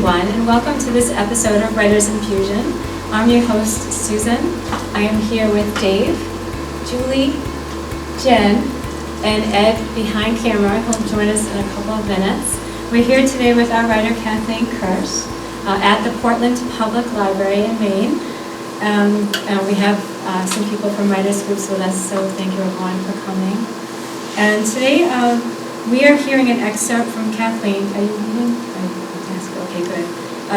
everyone, and welcome to this episode of Writers Infusion. I'm your host, Susan. I am here with Dave, Julie, Jen, and Ed behind camera, who'll join us in a couple of minutes. We're here today with our writer, Kathleen Kirsch, at the Portland Public Library in Maine. And we have some people from writers groups with us, so thank you everyone for coming. And today we are hearing an excerpt from Kathleen. Are you reading? Okay, good.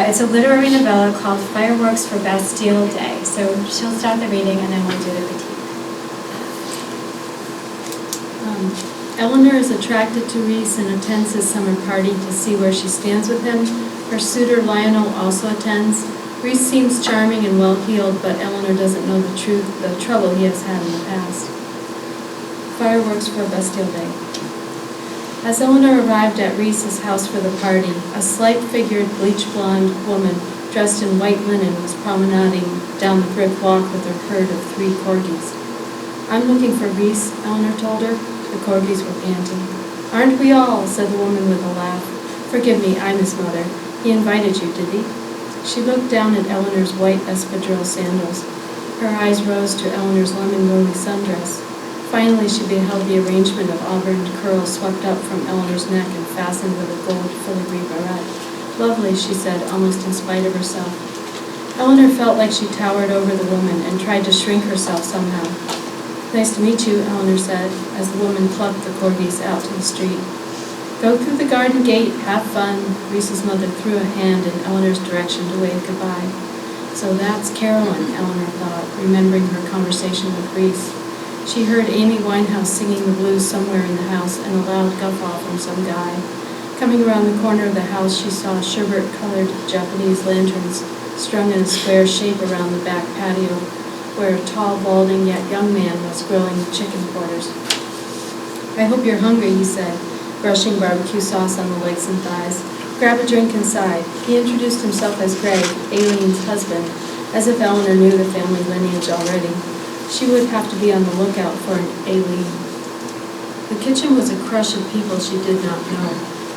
It's a literary novella called Fireworks for Bastille Day. So she'll start the reading and then we'll do the critique. Eleanor is attracted to Reese and attends his summer party to see where she stands with him. Her suitor Lionel also attends. Reese seems charming and well-heeled, but Eleanor doesn't know the trouble he has had in the past. Fireworks for Bastille Day. As Eleanor arrived at Reese's house for the party, a slight-figured, bleach-blonde woman dressed in white linen was promenading down the brick walk with her herd of 3 corgis. "I'm looking for Reese," Eleanor told her. The corgis were panting. "Aren't we all?" said the woman with a laugh. "Forgive me, I'm his mother. He invited you, did he?" She looked down at Eleanor's white espadrille sandals. Her eyes rose to Eleanor's lemon-rosy sundress. Finally, she beheld the arrangement of auburn curls swept up from Eleanor's neck and fastened with a gold filigree barrette. "Lovely," she said, almost in spite of herself. Eleanor felt like she towered over the woman and tried to shrink herself somehow. "Nice to meet you," Eleanor said, as the woman plucked the corgis out to the street. "Go through the garden gate, have fun." Reese's mother threw a hand in Eleanor's direction to wave goodbye. So that's Carolyn, Eleanor thought, remembering her conversation with Reese. She heard Amy Winehouse singing the blues somewhere in the house and a loud guffaw from some guy. Coming around the corner of the house, she saw sherbet-colored Japanese lanterns strung in a square shape around the back patio, where a tall, balding, yet young man was grilling chicken quarters. "I hope you're hungry," he said, brushing barbecue sauce on the legs and thighs. "Grab a drink inside." He introduced himself as Greg, Aileen's husband, as if Eleanor knew the family lineage already. She would have to be on the lookout for an Aileen. The kitchen was a crush of people she did not know.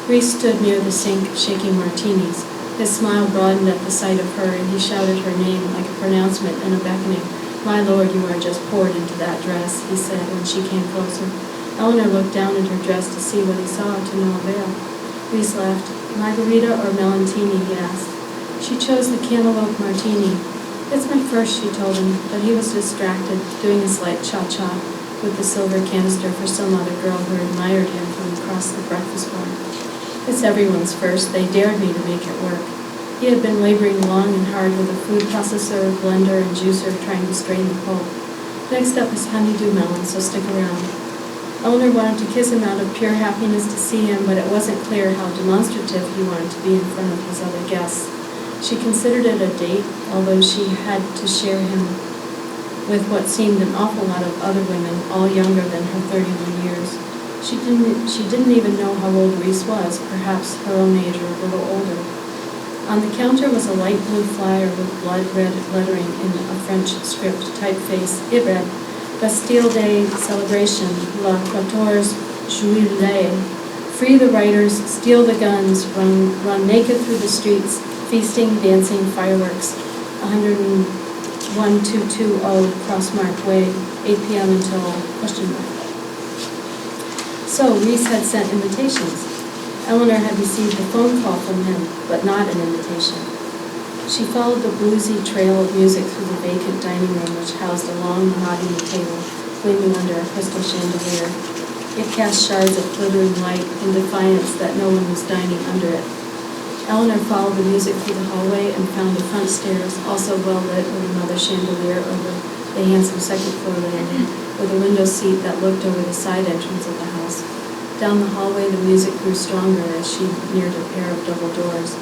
Reese stood near the sink, shaking martinis. His smile broadened at the sight of her, and he shouted her name like a pronouncement and a beckoning. "My lord, you are just poured into that dress," he said when she came closer. Eleanor looked down at her dress to see what he saw, to no avail. Reese laughed. "Margarita or Melantini?" he asked. She chose the cantaloupe martini. "It's my first," she told him, but he was distracted, doing a slight cha-cha with the silver canister for some other girl who admired him from across the breakfast bar. "It's everyone's first. They dared me to make it work." He had been laboring long and hard with a food processor, blender, and juicer trying to strain the pulp. "Next up is honeydew melon, so stick around." Eleanor wanted to kiss him out of pure happiness to see him, but it wasn't clear how demonstrative he wanted to be in front of his other guests. She considered it a date, although she had to share him with what seemed an awful lot of other women, all younger than her 31 years. She didn't even know how old Reese was, perhaps her own age or a little older. On the counter was a light blue flyer with blood red lettering in a French script typeface. It read, "Bastille Day Celebration, La 14 Juillet. Free the writers, steal the guns, run naked through the streets, feasting, dancing, fireworks. 101-220 Crossmark Way, 8 p.m. until question mark." So Reese had sent invitations. Eleanor had received a phone call from him, but not an invitation. She followed the bluesy trail of music through the vacant dining room, which housed a long mahogany table gleaming under a crystal chandelier. It cast shards of glittering light in defiance that no one was dining under it. Eleanor followed the music through the hallway and found the front stairs, also well lit with another chandelier over the handsome second-floor landing, with a window seat that looked over the side entrance of the house. Down the hallway, the music grew stronger as she neared a pair of double doors.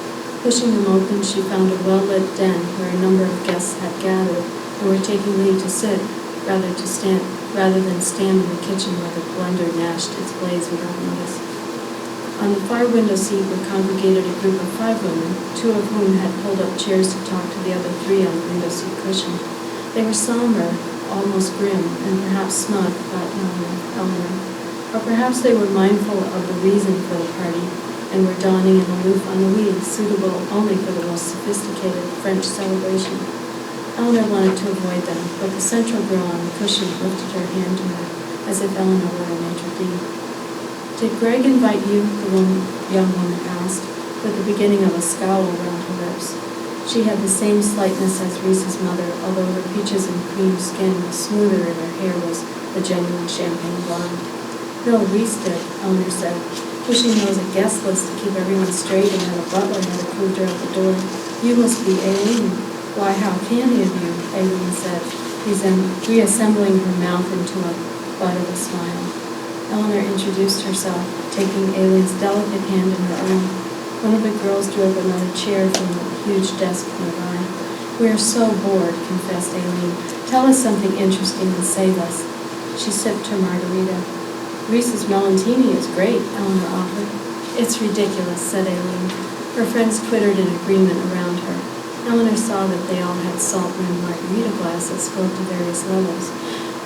Pushing them open, she found a well-lit den where a number of guests had gathered and were taking leave to sit rather than stand in the kitchen where the blender gnashed its blades without notice. On the far window seat were congregated a group of 5 women, 2 of whom had pulled up chairs to talk to the other 3 on the window seat cushion. They were somber, almost grim, and perhaps smug, thought Eleanor. Or perhaps they were mindful of the reason for the party. and were dawning and aloof on the weed, suitable only for the most sophisticated French celebration. Eleanor wanted to avoid them, but the central girl on the cushion lifted her hand to her, as if Eleanor were a maitre d'. "Did Greg invite you?" the young woman asked, with the beginning of a scowl around her lips. She had the same slightness as Reese's mother, although her peaches and cream skin was smoother and her hair was the genuine champagne blonde. "No, Reese did," Eleanor said, pushing those a guest list to keep everyone straight and that a butler had approved her at the door. "You must be Aileen." "Why, how candy of you," Aileen said, reassembling her mouth into a bud of a smile. Eleanor introduced herself, taking Aileen's delicate hand in her own. One of the girls drew up another chair from the huge desk nearby. "We are so bored," confessed Aileen. "Tell us something interesting and save us." She sipped her margarita. "Reese's Melantini is great," Eleanor offered. "It's ridiculous," said Aileen. Her friends twittered in agreement around her. Eleanor saw that they all had salt-rimmed margarita glasses filled to various levels.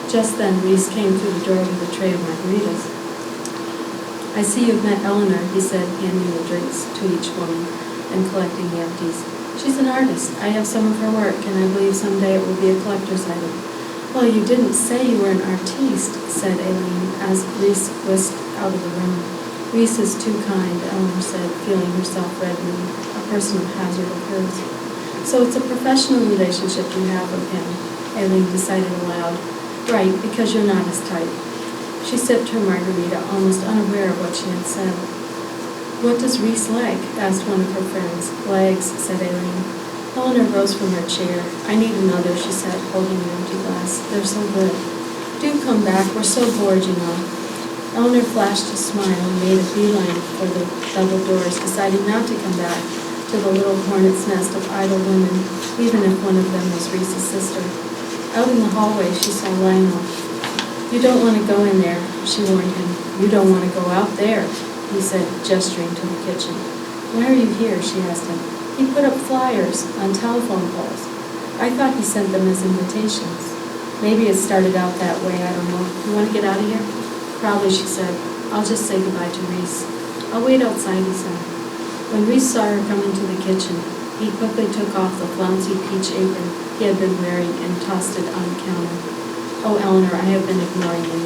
Just then, Reese came through the door with a tray of margaritas. "I see you've met Eleanor," he said, handing the drinks to each woman and collecting the empties. "She's an artist. I have some of her work, and I believe someday it will be a collector's item." "Well, you didn't say you were an artiste," said Aileen, as Reese whisked out of the room. "Reese is too kind," Eleanor said, feeling herself reddening, a personal hazard of hers. "So it's a professional relationship you have with him," Aileen decided aloud. "Right, because you're not his type." She sipped her margarita, almost unaware of what she had said. "What does Reese like?" asked one of her friends. "Legs," said Aileen. Eleanor rose from her chair. "I need another," she said, holding an empty glass. "They're so good." "Do come back. We're so bored, you know." Eleanor flashed a smile and made a beeline for the double doors, deciding not to come back to the little hornet's nest of idle women, even if one of them was Reese's sister. Out in the hallway, she saw Lionel. "You don't want to go in there," she warned him. "You don't want to go out there," he said, gesturing to the kitchen. "Why are you here?" she asked him. "He put up flyers on telephone poles. I thought he sent them as invitations. Maybe it started out that way, I don't know. You want to get out of here?" "Probably," she said. "I'll just say goodbye to Reese." "I'll wait outside," he said. When Reese saw her come into the kitchen, he quickly took off the flouncy peach apron he had been wearing and tossed it on the counter. "Oh, Eleanor, I have been ignoring you."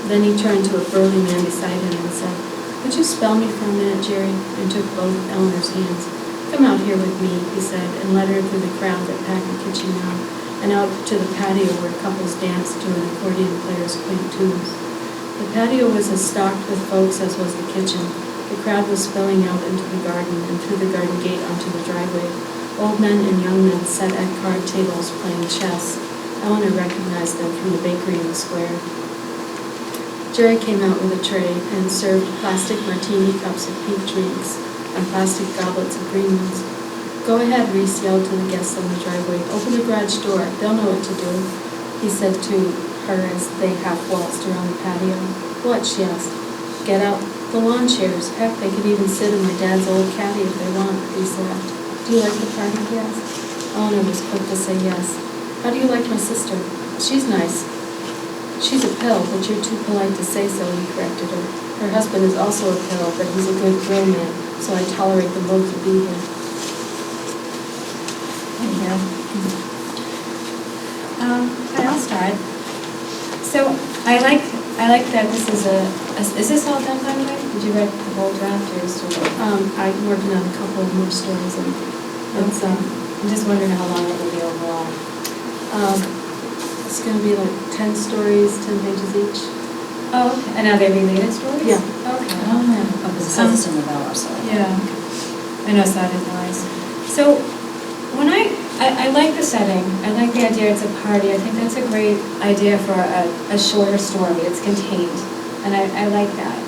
Then he turned to a burly man beside him and said, "Could you spell me for a minute, Jerry?" and took both of Eleanor's hands. "Come out here with me," he said, and led her through the crowd that packed the kitchen now, and out to the patio where couples danced to an accordion player's quaint tunes. The patio was as stocked with folks as was the kitchen. The crowd was spilling out into the garden and through the garden gate onto the driveway. Old men and young men sat at card tables playing chess. Eleanor recognized them from the bakery in the square. Jerry came out with a tray and served plastic martini cups of pink drinks and plastic goblets of green ones. "Go ahead," Reese yelled to the guests on the driveway. "Open the garage door. They'll know what to do," he said to her as they half-waltzed around the patio. "What?" she asked. "Get out the lawn chairs. Heck, they could even sit in my dad's old caddy if they want," Reese laughed. "Do you like the party?" he asked. Eleanor was quick to say yes. "How do you like my sister?" "She's nice." "She's a pill, but you're too polite to say so," he corrected her. "Her husband is also a pill, but he's a good grill man, so I tolerate them both to be here." Thank you. I'll start. So I like that this is is this all done, by the way? Did you write the whole draft or is it still? I'm working on a couple of more stories, and it's, I'm just wondering how long it will be overall. it's going to be like 10 stories, 10 pages each. Oh, okay. And are they related stories? Yeah. Okay. Oh, because it says it's in the novella, so. Yeah. I know, so I didn't realize. So when I like the setting. I like the idea it's a party. I think that's a great idea for a shorter story. It's contained. And I like that.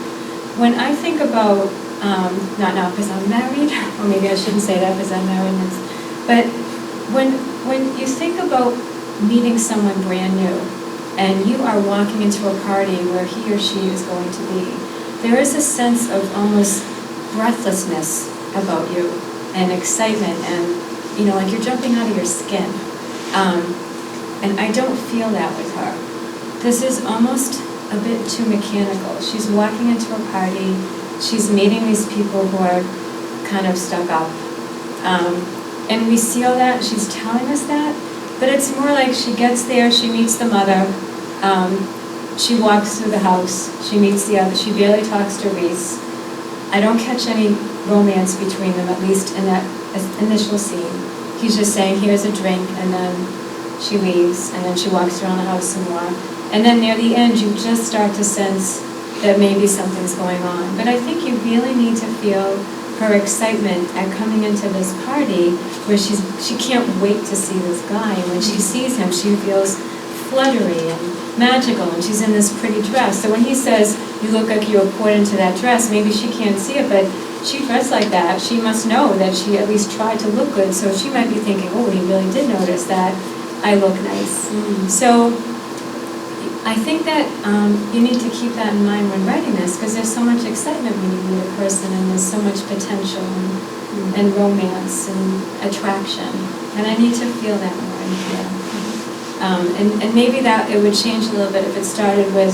When I think about, not now because I'm married, or maybe I shouldn't say that because I'm married, but when you think about meeting someone brand new, and you are walking into a party where he or she is going to be, there is a sense of almost breathlessness about you, and excitement, and like you're jumping out of your skin. And I don't feel that with her. This is almost a bit too mechanical. She's walking into a party, she's meeting these people who are kind of stuck up. And we see all that, she's telling us that, but it's more like she gets there, she meets the mother, she walks through the house, she meets the other, she barely talks to Reese. I don't catch any romance between them, at least in that initial scene. He's just saying, here's a drink, and then she leaves, and then she walks around the house some more. And then near the end, you just start to sense that maybe something's going on. But I think you really need to feel her excitement at coming into this party where she can't wait to see this guy. And when she sees him, she feels fluttery and magical, and she's in this pretty dress. So when he says, you look like you were poured into that dress, maybe she can't see it, but she dressed like that. She must know that she at least tried to look good, so she might be thinking, oh, he really did notice that I look nice. So I think that you need to keep that in mind when writing this, because there's so much excitement when you meet a person, and there's so much potential and romance and attraction. And I need to feel that more in here. And maybe that it would change a little bit if it started with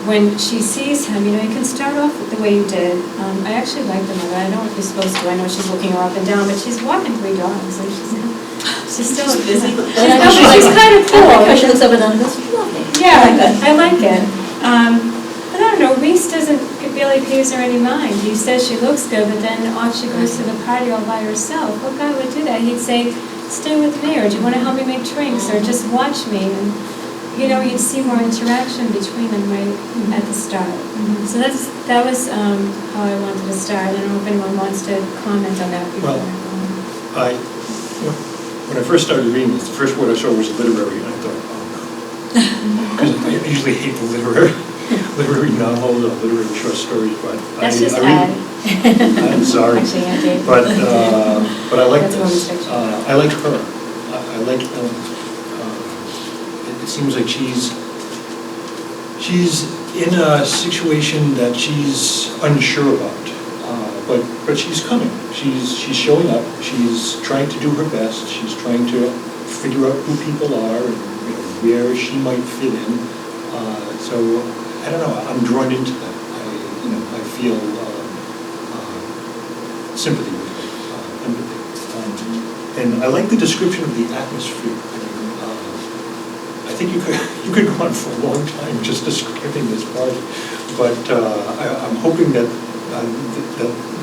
when she sees him. You know, you can start off the way you did. I actually like the mother. I know what you're supposed to. I know she's looking her up and down, but she's walking 3 dogs, and she's still busy. She's kind of cool. She looks up and down and goes, lovely. Yeah, I like it. But I don't know, Reese barely pays her any mind. He says she looks good, but then off she goes to the party all by herself. What guy would do that? He'd say, stay with me, or do you want to help me make drinks, or just watch me? And, you know, you'd see more interaction between them right at the start. So that was how I wanted to start. I don't know if anyone wants to comment on that before. Well, when I first started reading this, the first word I saw was literary, and I thought, oh no. Because I usually hate the literary novels or literary short stories, but That's just I read it. I'm sorry. Actually, yeah, Dave. But I like That's this. fiction. I like her. I like Ellen. It seems like she's in a situation that she's unsure about. But she's coming. She's showing up. She's trying to do her best. She's trying to figure out who people are and where she might fit in. So I don't know. I'm drawn into that. I feel sympathy with her, empathy, and I like the description of the atmosphere. I think you could go on for a long time just describing this party, but I'm hoping that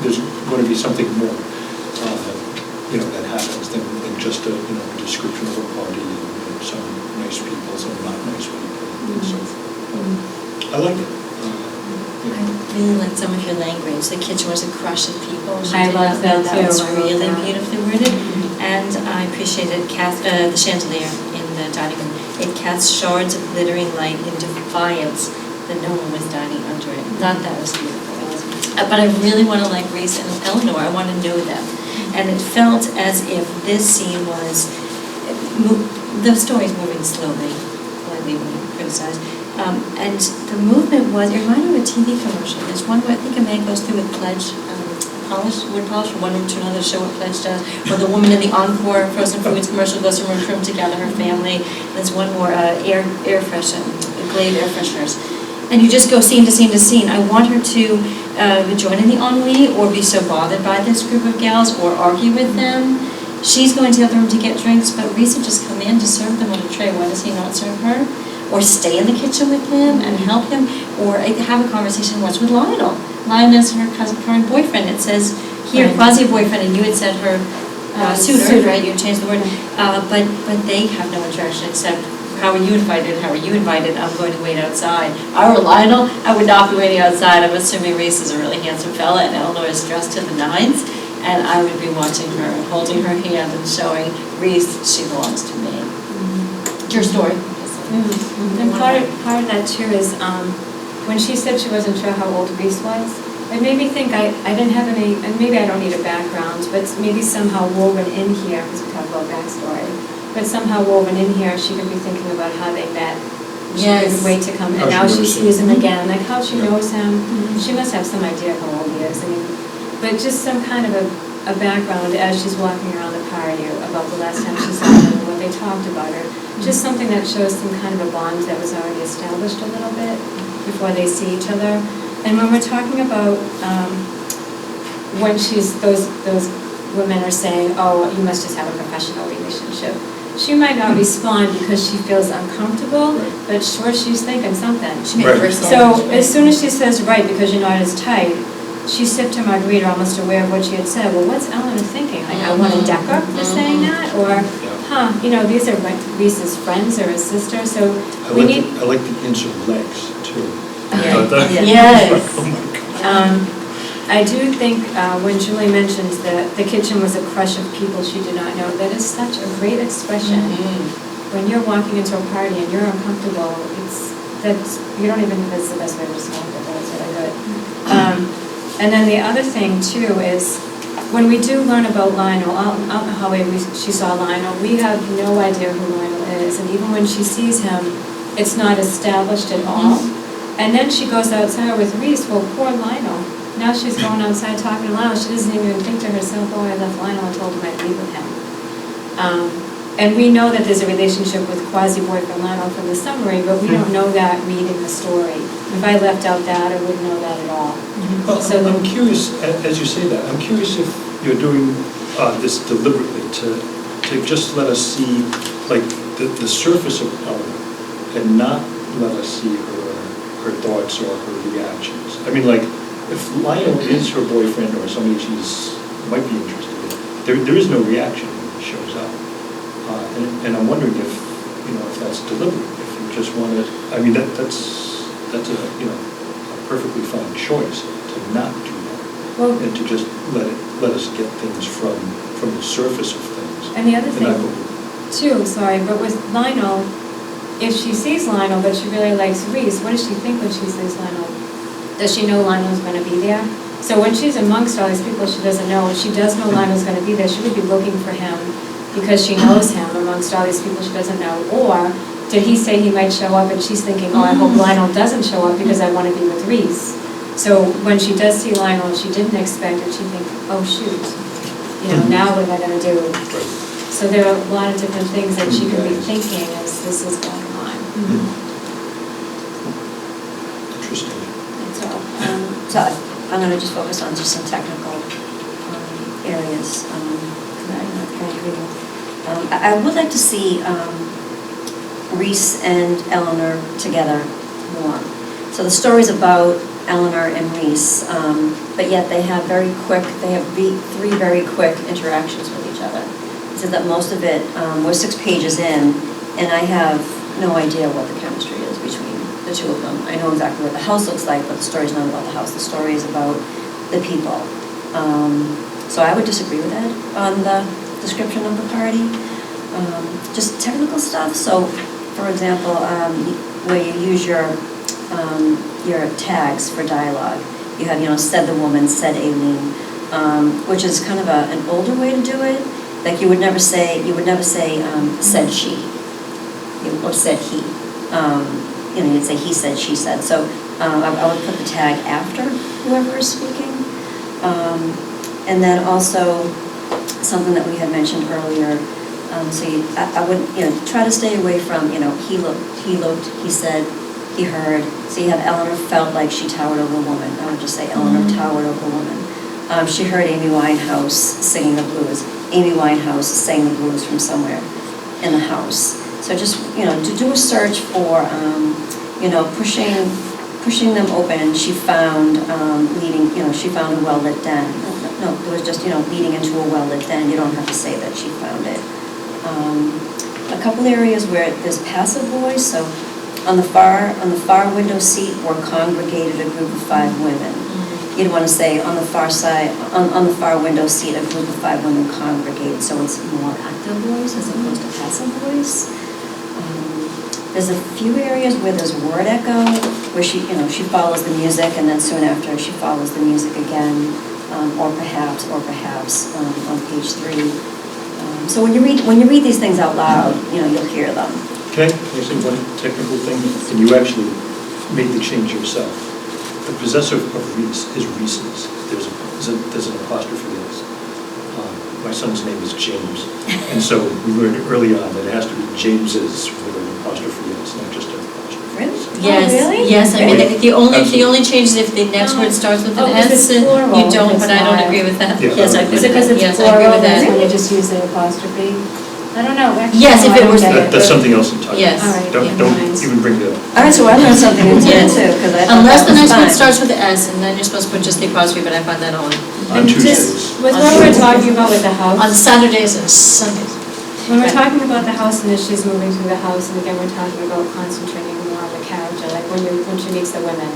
there's going to be something more, that happens than just a description of a party and some nice people, some not nice people, and so forth. I like it. I really like some of your language. The kitchen was a crush of people. I love that too. That was I love really that. beautifully worded. And I appreciated the chandelier in the dining room. It cast shards of glittering light in defiance that no one was dining under it. Thought that was beautiful. But I really want to like Reese and Eleanor. I want to know them. And it felt as if this scene was, the story's moving slowly, politely when you criticize. And the movement was, it reminded me of a TV commercial. There's one where I think a man goes through with pledge, wood polish from one room to another to show what pledge does. Or the woman in the Encore frozen foods commercial goes from room to room to gather her family. There's one more air freshen, Glade air fresheners. And you just go scene to scene to scene. I want her to join in the ennui or be so bothered by this group of gals or argue with them. She's going to the other room to get drinks, but Reese would just come in to serve them on a tray. Why does he not serve her? Or stay in the kitchen with him and help him, or have a conversation once with Lionel. Lionel is her current boyfriend. It says here, quasi-boyfriend, and you had said her suitor, right? You changed the word. But they have no interaction except, how are you invited? How are you invited? I'm going to wait outside. If I were Lionel, I would not be waiting outside. I'm assuming Reese is a really handsome fella, and Eleanor is dressed to the nines, and I would be watching her and holding her hand and showing Reese she belongs to me. It's your story. And part of that too is when she said she wasn't sure how old Reese was, it made me think I didn't have any, and maybe I don't need a background, but maybe somehow woven in here, because we talk about backstory, but somehow woven in here she could be thinking about how they met. She couldn't wait to come, and now she sees him again, like how she knows him. She must have some idea of how old he is. I mean, but just some kind of a background as she's walking around the party about the last time she saw him and what they talked about her. Just something that shows some kind of a bond that was already established a little bit before they see each other. And when we're talking about when those women are saying, oh, you must just have a professional relationship, she might not respond because she feels uncomfortable, but sure, she's thinking something. She made first So as soon as she says, right, because you're not as tight, she sipped her margarita almost aware of what she had said. Well, what's Eleanor thinking? Like, I want to deck her for saying that? Or, these are Reese's friends or his sister, so I like the insert legs, too. Yes. Oh, my God. I do think when Julie mentions that the kitchen was a crush of people she did not know, that is such a great expression. When you're walking into a party and you're uncomfortable, you don't even think that's the best way to describe it, but it's really good. And then the other thing too is when we do learn about Lionel, out in the hallway she saw Lionel, we have no idea who Lionel is, and even when she sees him, it's not established at all. And then she goes outside with Reese, well, poor Lionel. Now she's going outside talking to Lionel. She doesn't even think to herself, oh, I left Lionel and told him I'd be with him. And we know that there's a relationship with quasi-boyfriend Lionel from the summary, but we don't know that reading the story. If I left out that, I wouldn't know that at all. Well, so I'm curious, as you say that, I'm curious if you're doing this deliberately to just let us see like the surface of Eleanor and not let us see her thoughts or her reactions. I mean, like, if Lionel is her boyfriend or somebody might be interested in, there is no reaction when he shows up. And I'm wondering if that's deliberate, if you just want to, I mean, that's a perfectly fine choice to not do that, and to just let us get things from the surface of things. And the other thing, too, but with Lionel, if she sees Lionel but she really likes Reese, what does she think when she sees Lionel? Does she know Lionel's going to be there? So when she's amongst all these people she doesn't know, if she does know Lionel's going to be there, she would be looking for him because she knows him amongst all these people she doesn't know. Or did he say he might show up and she's thinking, oh, I hope Lionel doesn't show up because I want to be with Reese. So when she does see Lionel she didn't expect it, she thinks, oh shoot, now what am I going to do? So there are a lot of different things that she could be thinking as this is going on. Interesting. So I'm going to just focus on just some technical areas that I agree. I would like to see Reese and Eleanor together more. So the story's about Eleanor and Reese, but yet they have three very quick interactions with each other. It says that most of it, we're 6 pages in, and I have no idea what the chemistry is between the two of them. I know exactly what the house looks like, but the story's not about the house. The story is about the people. So I would disagree with Ed on the description of the party. Just technical stuff. So, for example, where you use your tags for dialogue, you have, said the woman, said Aileen, which is kind of an older way to do it. Like you would never say, said she, or said he. You'd say he said, she said. So I would put the tag after whoever is speaking. And then also something that we had mentioned earlier. I would, try to stay away from, he looked, he said, he heard. So you have Eleanor felt like she towered over a woman. I would just say Eleanor towered over a woman. She heard Amy Winehouse singing the blues. Amy Winehouse sang the blues from somewhere in the house. So just, to do a search for, pushing them open, she found she found a well-lit den. No, it was just, leading into a well-lit den. You don't have to say that she found it. A couple areas where there's passive voice. So on the far window seat were congregated a group of 5 women. You'd want to say on the far side, on the far window seat, a group of 5 women congregated, so it's more active voice as opposed to passive voice. There's a few areas where there's word echo, where she follows the music, and then soon after she follows the music again, or perhaps on page 3. So when you read these things out loud, you'll hear them. Can I say one technical thing? And you actually made the change yourself. The possessor of Reese is Reese's. There's an apostrophe S. My son's name is James, and so we learned early on that it has to be James's with an apostrophe S, not just an apostrophe. Really? Yes, really? yes, I mean, the only Absolutely. change is if the next word starts with Oh, an 'cause S, it's plural, you don't, if but it's I don't not. agree with that. Yeah. Yes, I agree Is it with because that. it's Yes, I agree plural, with that's that. when you just use the apostrophe? I don't know, actually, Yes, no, if I it don't was- get it, That's but- something else entirely. Yes. All right, Don't yeah, even bring that up. All right, so I learned something new too, Yes. because I thought Unless that the was next word fine. starts with an S, and then you're supposed to put just the apostrophe, but I find that odd. On And Tuesdays. just with what we're talking about with the On house, Saturdays and Sundays. when we're talking about the house and as she's moving through the house, and again, we're talking about concentrating more on the character, like when she meets the women,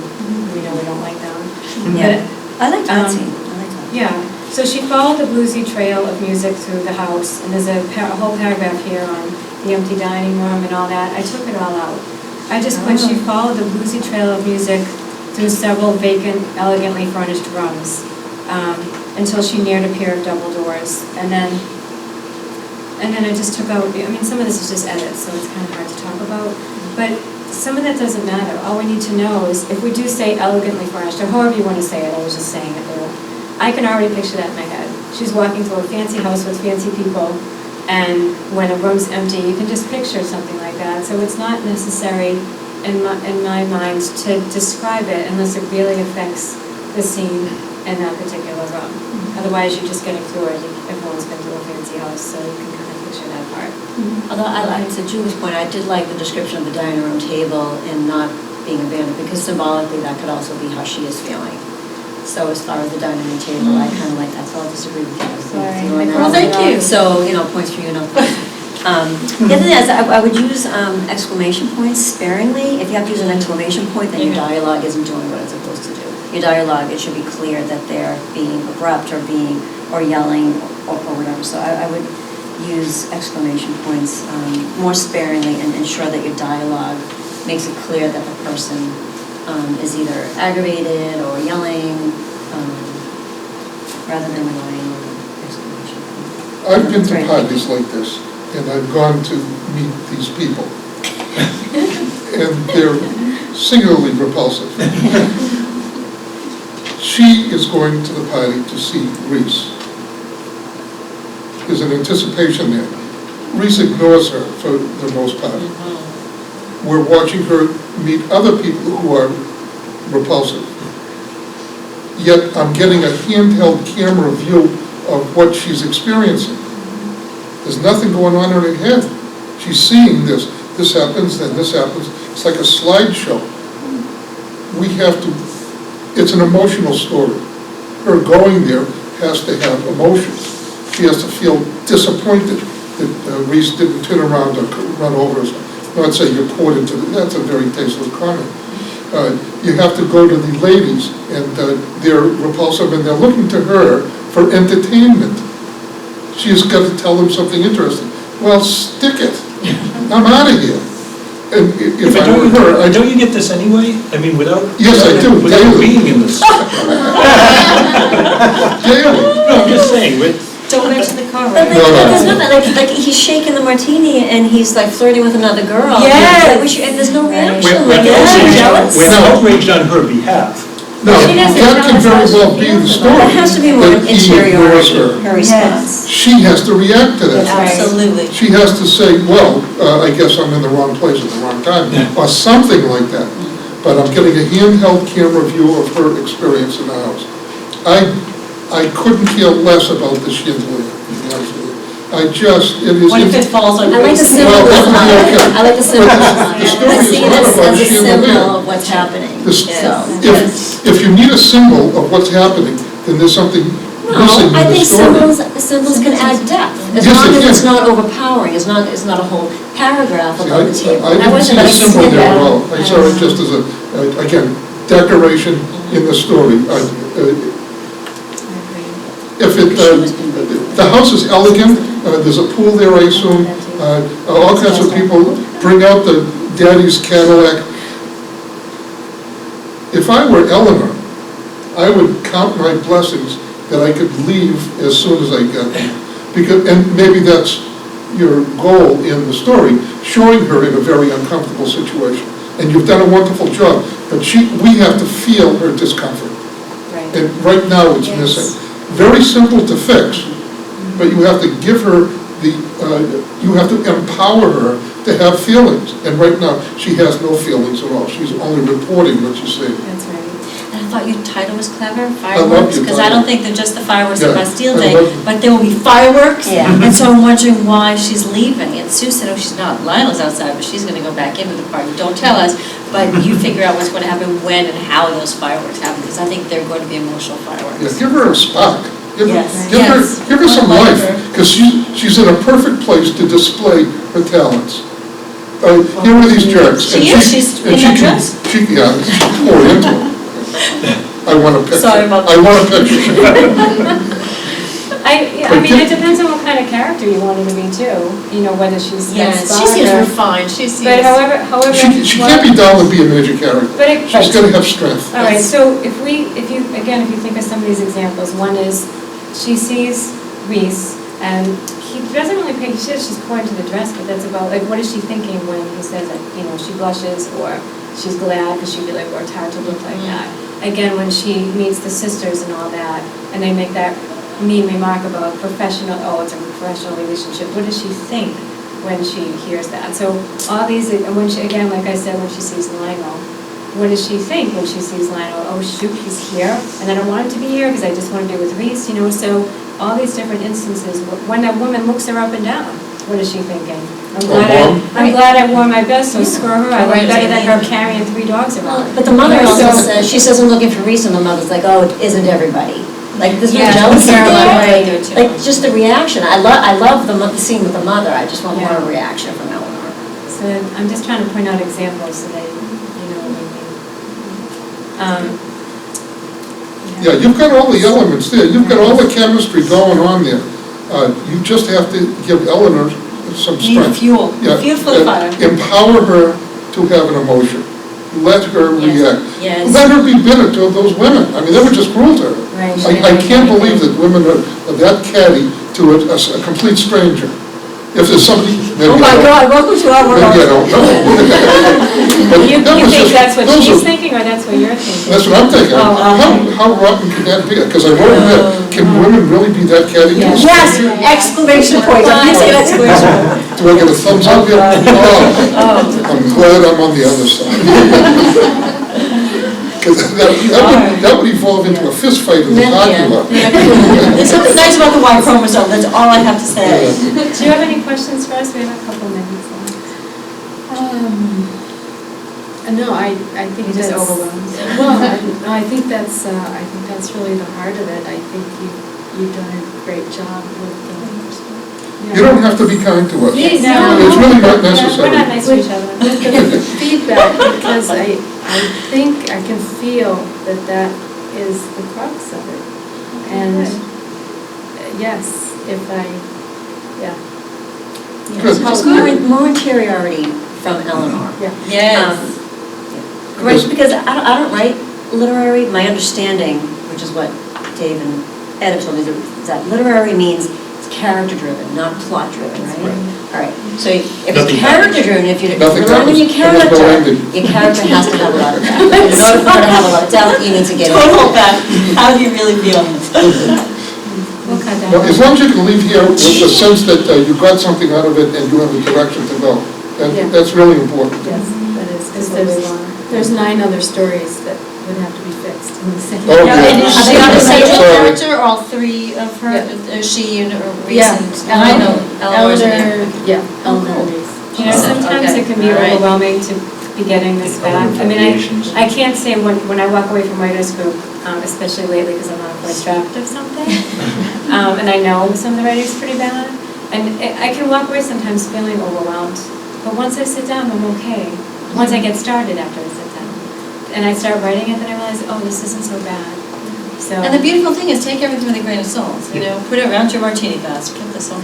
we know we don't like them. Yeah. I like that Um, scene, I like that. Yeah, so she followed the bluesy trail of music through the house, and there's a whole paragraph here on the empty dining room and all that. I took it all out. I just put, she followed the bluesy trail of music through several vacant, elegantly furnished rooms, until she neared a pair of double doors. And then I just took out, I mean, some of this is just edits, so it's kind of hard to talk about. But some of that doesn't matter. All we need to know is if we do say elegantly furnished, or however you want to say it, I was just saying it there. I can already picture that in my head. She's walking through a fancy house with fancy people, and when a room's empty, you can just picture something like that. So it's not necessary in my mind to describe it unless it really affects the scene in that particular room. Otherwise, you're just getting through it. Everyone's been to a fancy house, so you can kind of picture that part. Although I like, to Julie's point, I did like the description of the dining room table and not being abandoned, because symbolically that could also be how she is feeling. So as far as the dining room table, I kind of like that, so I'll disagree with you. Sorry. Well, thank you. So, points for you, no points. The other thing is, I would use exclamation points sparingly. If you have to use an exclamation point, then your dialogue isn't doing what it's supposed to do. Your dialogue, it should be clear that they're being abrupt or yelling or whatever. So I would use exclamation points more sparingly and ensure that your dialogue makes it clear that the person is either aggravated or yelling, rather than relying on exclamation points. I've been to Right. parties like this, and I've gone to meet these people. And they're singularly repulsive. She is going to the party to see Reese. There's an anticipation there. Reese ignores her for the most part. We're watching her meet other people who are repulsive. Yet I'm getting a handheld camera view of what she's experiencing. There's nothing going on in her head. She's seeing this. This happens, then this happens. It's like a slideshow. We have to, it's an emotional story. Her going there has to have emotions. She has to feel disappointed that Reese didn't turn around or run over us. Not say you're poured into that's a very tasteless comment. You have to go to the ladies, and they're repulsive, and they're looking to her for entertainment. She's got to tell them something interesting. Well, stick it. I'm out of here. And if I were her, Don't you get this anyway? I mean, without... Yes, I do, Without daily. being in this. daily. No, I'm just saying, Don't mention the car, But right? there's nothing, like he's shaking the martini and he's like flirting with another girl. Yes. And there's no reaction. we're Like, yeah, jealous. outraged on her behalf. No, She doesn't that can know very how well she be the feels story. That has to be more that he ignores interiority, her. her response. She has to react to that. Absolutely. She has to say, well, I guess I'm in the wrong place at the wrong time, or something like that. But I'm getting a handheld camera view of her experience in the house. I couldn't care less about the chandelier, to be honest with you. What if it falls on I like the Reese? symbolism. Well, that would be okay. I like the symbolism. The story I is see it not as about a symbol chandelier. of what's happening. If you need a symbol of what's happening, then there's something missing No, I in the think story. symbols can add depth, as Yes, long they as it's can. not overpowering, it's not a whole paragraph See, about the table. I didn't see wasn't a symbol there at all. I saw it Yeah. just as again, decoration in the story. If the house is elegant, there's a pool there, I assume, all kinds of people bring out the daddy's Cadillac. If I were Eleanor, I would count my blessings that I could leave as soon as I got there. Because, and maybe that's your goal in the story, showing her in a very uncomfortable situation. And you've done a wonderful job, but we have to feel her discomfort. Right. And right now it's Yes. missing. Very simple to fix, but you have to give her you have to empower her to have feelings. And right now, she has no feelings at all. She's only reporting what you see. That's right. And I thought your title was clever, love fireworks, your because I title. don't think they're just the fireworks Yeah, on Bastille I Day, love it. but there will be fireworks. Yeah. And so I'm wondering why she's leaving. And Sue said, oh, she's not. Lionel's outside, but she's going to go back into the party. Don't tell us, but you figure out what's going to happen, when and how those fireworks happen, because I think they're going to be emotional Yeah, fireworks. give her a spark. Give her, Yes. give her, Yes. give her some I like life, her. because she's in a perfect place to display her talents. Here are these jerks. She and is. She's and in she that can- dress? Yeah, she's poured into it. I want a picture. Sorry about that. I want a picture. I mean, it depends on what kind of character you want her to be too, you know, whether she's that Yes, she smart seems or- refined, she seems. But however. She can't be dull and be a major character. But it- She's got to have strength. All right, so if you think of some of these examples, one is, she sees Reese, and he doesn't really pay, she says she's pointing to the dress, but that's about, like, what is she thinking when he says that, you know, she blushes, or she's glad, because she really worked hard to look like that. Again, when she meets the sisters and all that, and they make that mean remark about professional, oh, it's a professional relationship, what does she think when she hears that? So all these, and when she, again, like I said, when she sees Lionel, what does she think when she sees Lionel? Oh, shoot, he's here, and I don't want him to be here because I just want to be with Reese, you know, so all these different instances, when a woman looks her up and down, what is she thinking? I'm glad I wore my best, so screw her, I look better than her carrying 3 dogs around. But the mother You know, also so- says, she says, I'm looking for Reese, and the mother's like, oh, it isn't everybody. Like, there's no Yeah, jealousy yeah, there. there too. Like, just the reaction. I love the scene with the mother, I just want more Yeah. reaction from Eleanor. So I'm just trying to point out examples so that, you know what I mean. Yeah, you've got all the elements there. You've got all the chemistry going on there. You just have to give Eleanor some Need strength. fuel, Yeah, fuel for the fire. Empower her to have an emotion. Let her Yes, react. yes. Let her be bitter to those women. I mean, they were just cruel to her. Right. I can't believe that women are that catty to a complete stranger. If there's somebody, maybe Oh my God, welcome to our world. Maybe I don't know. But You that was think just- that's what those she's are- thinking, or that's what you're thinking? That's what I'm thinking. Oh, okay. How rotten can that be? Because I wrote in there, can women really be that catty to a Yes. stranger? Yes, exclamation point, I'm using an exclamation point. Do I get a thumbs up here? Oh, I'm glad I'm on the other side. Because that would evolve into a fist fight in the parking lot. There's something nice about the Y chromosome, that's all I have to say. Do you have any questions for us? We have a couple minutes left. No, I think You're just that's. overwhelmed. Well, I think that's really the heart of it. I think you've done a great job with the. You don't have to be kind to us. Please, No. It's really not Yeah, necessary. we're not nice to each other. With the feedback, because I think I can feel that is the crux of it. And yes, if yeah. Good. Just more interiority from Eleanor. Yes. Right, because I don't write literary, my understanding, which is what Dave and Ed have told me, is that literary means it's character-driven, not plot-driven, right? All right, so if it's Nothing character-driven, if you're Nothing relying on your happens. There's no character, ending. your character has to have a lot of depth. In order for her to have a lot of depth, you need to get it. Total back, how do you really feel? We'll cut that Well, out. as long as you can leave here with the sense that you got something out of it and you have a direction to go, Yeah. that's really important. Yes, that is, because Because there's 9 other stories that would have to be fixed in the same. Oh, Now, and is yeah. she on the central Sorry. character, or all 3 of her, she and Reese Yeah. and, I know, Eleanor's in there. Yeah, Eleanor cool. and Reese. You know, sometimes Okay. it can be All right. overwhelming to be getting this back. I mean, I can't say when I walk away from writers group, especially lately because I'm on a first draft of something, and I know some of the writing's pretty bad, and I can walk away sometimes feeling overwhelmed. But once I sit down, I'm okay. Once I get started after I sit down, and I start writing it, then I realize, oh, this isn't so bad. So. And the beautiful thing is, take everything with a grain of salt, you know, put it around your martini glass, put the salt.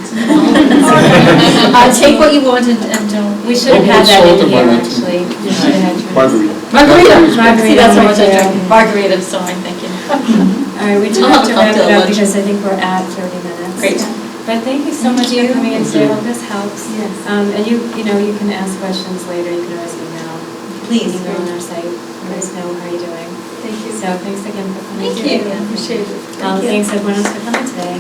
Take what you want and don't. We should have had that Salt in in here, my actually. We should have had. Margarita. Margarita! Margarita. See, that's how much I drink. Margarita, sorry, thank you. All right, we do I'll have to have a wrap it cocktail up lunch. because I think we're at 30 minutes. Great. But thank you so much for coming in today. I hope this helps. Yes. And you can ask questions later. You can always email. Please. Email on our site. Let us know how you're doing. Thank you. So thanks again for coming. Thank you. Appreciate it. Thanks everyone else for coming today.